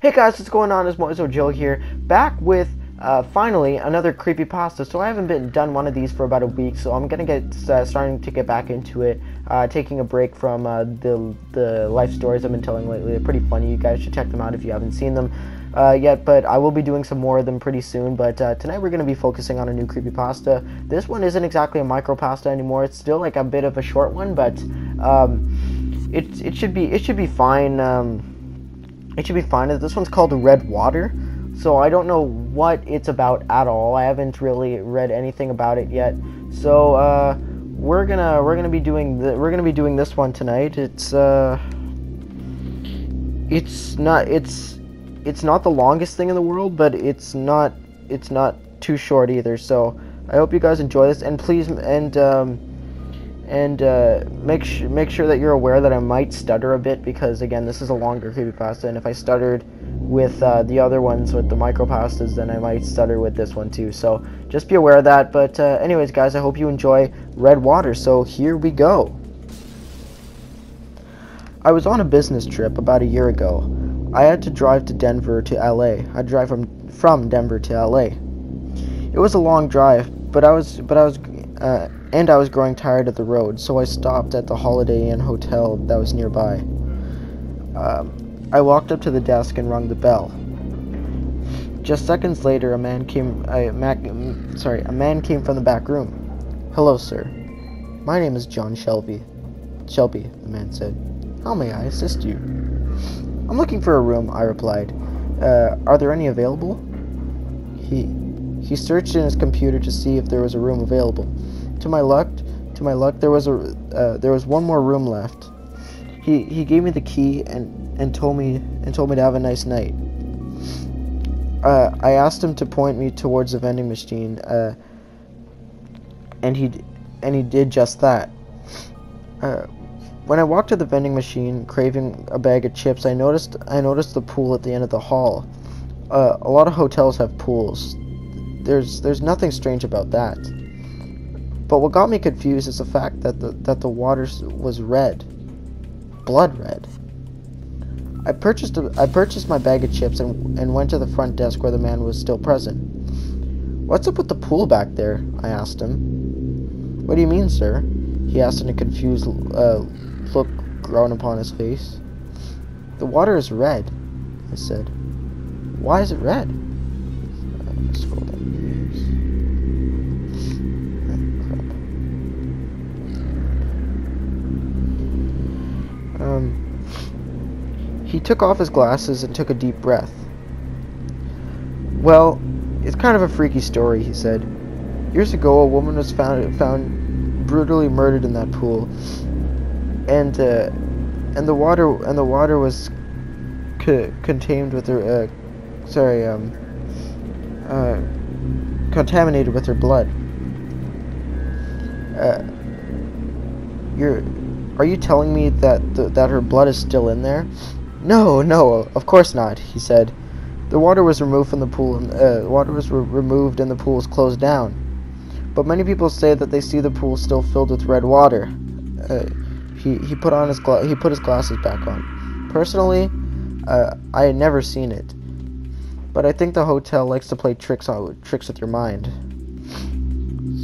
Hey guys, what's going on? It's Moiseaujoe here, back with finally another creepypasta. So I haven't done one of these for about a week, so I'm gonna get starting to get back into it. Taking a break from the life stories I've been telling lately. They're pretty funny. You guys should check them out if you haven't seen them yet. But I will be doing some more of them pretty soon. But tonight we're gonna be focusing on a new creepypasta. This one isn't exactly a micropasta anymore. It's still like a bit of a short one, but it should be fine. It should be fine. This one's called Red Water, so I don't know what it's about at all. I haven't really read anything about it yet. So we're gonna be doing this one tonight. It's not the longest thing in the world, but it's not too short either. So I hope you guys enjoy this, and please make sure that you're aware that I might stutter a bit, because again, this is a longer creepypasta, and if I stuttered with the other ones with the micropastas, then I might stutter with this one too. So just be aware of that. But anyways, guys, I hope you enjoy Red Water. So here we go. I was on a business trip about a year ago. I had to drive to Denver to LA. I'd drive from Denver to LA. It was a long drive, but I was growing tired of the road, so I stopped at the Holiday Inn hotel that was nearby. I walked up to the desk and rang the bell. Just seconds later, a man came from the back room. "Hello, sir. My name is John Shelby." "Shelby," the man said. "How may I assist you?" "I'm looking for a room," I replied. Are there any available?" He searched in his computer to see if there was a room available. To my luck, there was one more room left. He gave me the key and told me to have a nice night. I asked him to point me towards the vending machine, and he did just that. When I walked to the vending machine, craving a bag of chips, I noticed the pool at the end of the hall. A lot of hotels have pools. There's nothing strange about that. But what got me confused is the fact that the water was red, blood red. I purchased my bag of chips and went to the front desk where the man was still present. "What's up with the pool back there?" I asked him. "What do you mean, sir?" he asked, in a confused look growing upon his face. "The water is red," I said. "Why is it red?" Scroll down. He took off his glasses and took a deep breath. "Well, it's kind of a freaky story," he said. "Years ago, a woman was found brutally murdered in that pool, and the water was contaminated with her blood. Are you telling me that her blood is still in there?" No, of course not," he said. "The water was removed from the pool, and removed, and the pool was closed down. But many people say that they see the pool still filled with red water." He put his glasses back on. "Personally, I had never seen it, but I think the hotel likes to play tricks with your mind."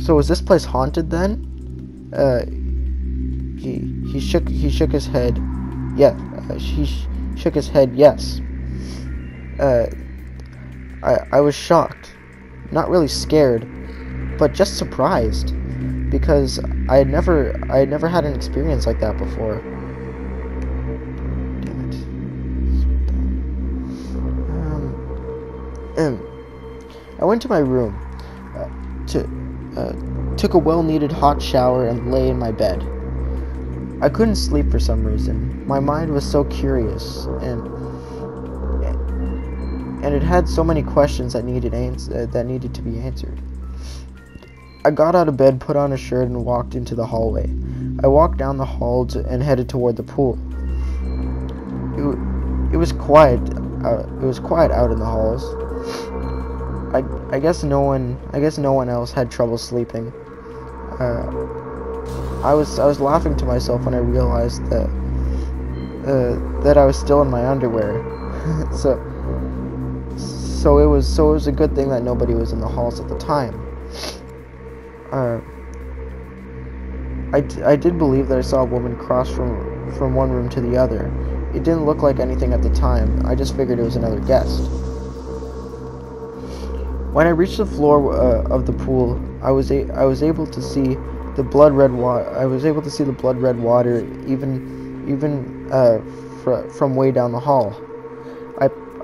"So is this place haunted then?" He shook his head. Yeah, he shook his head. Yes. I was shocked, not really scared, but just surprised, because I had never had an experience like that before. Damn it. I went to my room, took a well-needed hot shower, and lay in my bed. I couldn't sleep for some reason. My mind was so curious, and it had so many questions that needed to be answered. I got out of bed, put on a shirt, and walked into the hallway. I walked down the hall and headed toward the pool. It was quiet. It was quiet out in the halls. I guess no one else had trouble sleeping. I was laughing to myself when I realized that I was still in my underwear. So it was a good thing that nobody was in the halls at the time. I did believe that I saw a woman cross from one room to the other. It didn't look like anything at the time. I just figured it was another guest. When I reached the floor of the pool, I was able to see the blood red water. I was able to see the blood red water even from way down the hall.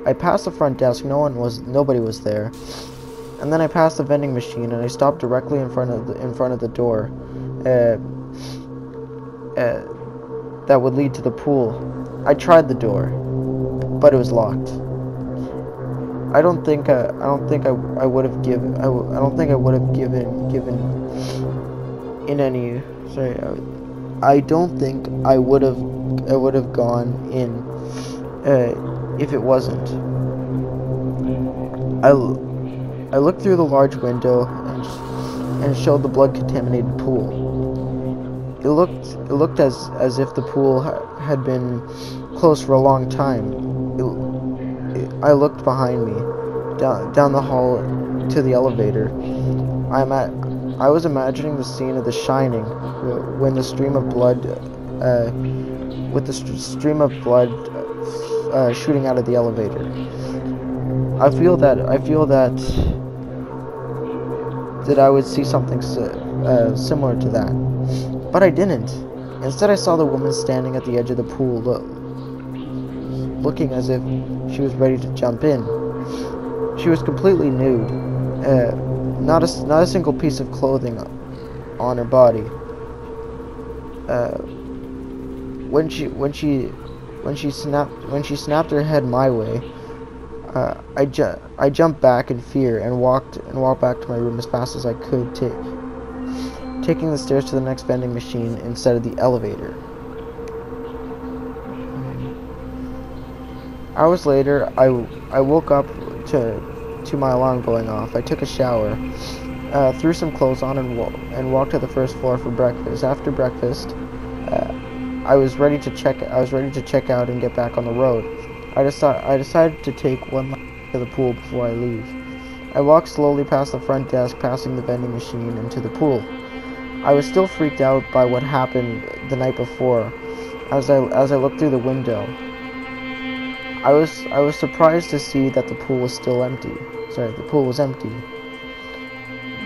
I passed the front desk. Nobody was there. And then I passed the vending machine, and I stopped directly in front of the door that would lead to the pool. I tried the door, but it was locked. I don't think I would have given in any. Sorry, I don't think I would have gone in if it wasn't. I looked through the large window and showed the blood-contaminated pool. It looked as if the pool had been closed for a long time. I looked behind me, down the hall to the elevator. I was imagining the scene of The Shining, when the stream of blood, shooting out of the elevator. I feel that I would see something similar to that, but I didn't. Instead, I saw the woman standing at the edge of the pool, looking as if she was ready to jump in. She was completely nude, not a single piece of clothing on her body. When she snapped her head my way, I jumped back in fear and walked back to my room as fast as I could, taking the stairs to the next vending machine instead of the elevator. Hours later, I woke up to my alarm going off. I took a shower, threw some clothes on, and walked to the first floor for breakfast. After breakfast, I was ready to check out and get back on the road. I decided to take one lap to the pool before I leave. I walked slowly past the front desk, passing the vending machine, into the pool. I was still freaked out by what happened the night before. As I looked through the window, I was surprised to see that the pool was still empty. Sorry, the pool was empty.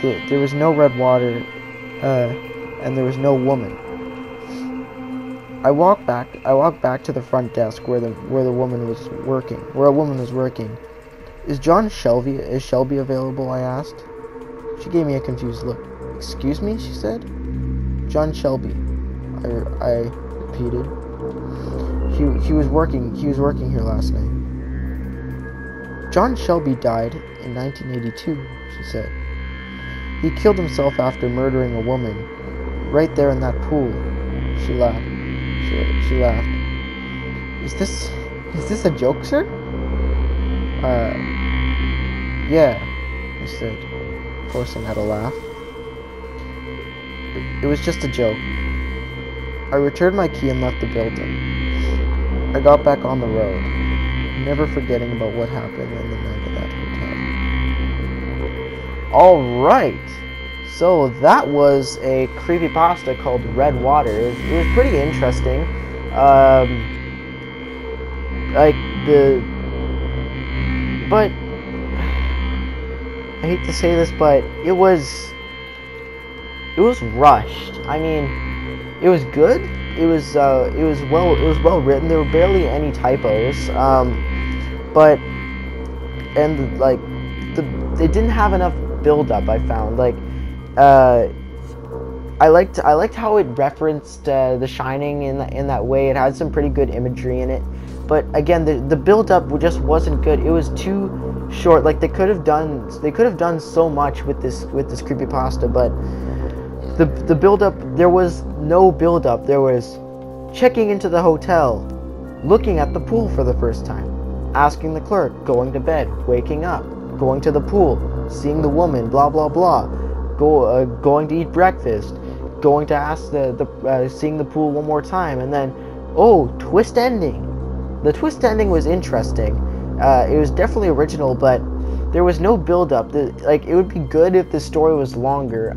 There was no red water, and there was no woman. I walked back to the front desk where a woman was working. Is Shelby available? I asked. She gave me a confused look. Excuse me, she said. John Shelby, I repeated. He was working here last night. John Shelby died in 1982, she said. He killed himself after murdering a woman, right there in that pool. She laughed. She laughed. Is this a joke, sir? Yeah, I said, forcing out a laugh. It was just a joke. I returned my key and left the building. I got back on the road, never forgetting about what happened in the night of that hotel. Alright, so that was a creepypasta called Red Water. It was pretty interesting. But I hate to say this, but it was rushed. I mean, it was good. It was well written. There were barely any typos. It didn't have enough build up. I found I liked how it referenced The Shining in that way. It had some pretty good imagery in it, but again, the build up just wasn't good. It was too short. Like they could have done so much with this creepypasta, but the build up, there was no build up. There was checking into the hotel, looking at the pool for the first time, asking the clerk, going to bed, waking up, going to the pool, seeing the woman, blah blah blah, going to eat breakfast, going to ask seeing the pool one more time, and then twist ending. The twist ending was interesting. It was definitely original, but there was no build up. Like, it would be good if the story was longer.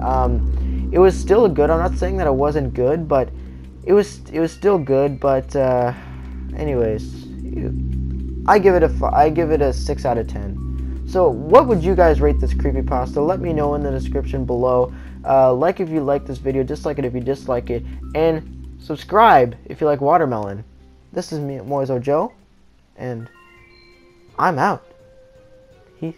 It was still good. I'm not saying that it wasn't good, but it was still good. But anyways, I give it a 6 out of 10. So what would you guys rate this creepypasta? Let me know in the description below. Like if you like this video, dislike it if you dislike it, and subscribe if you like watermelon. This is me, Moiseaujoe, and I'm out. Peace.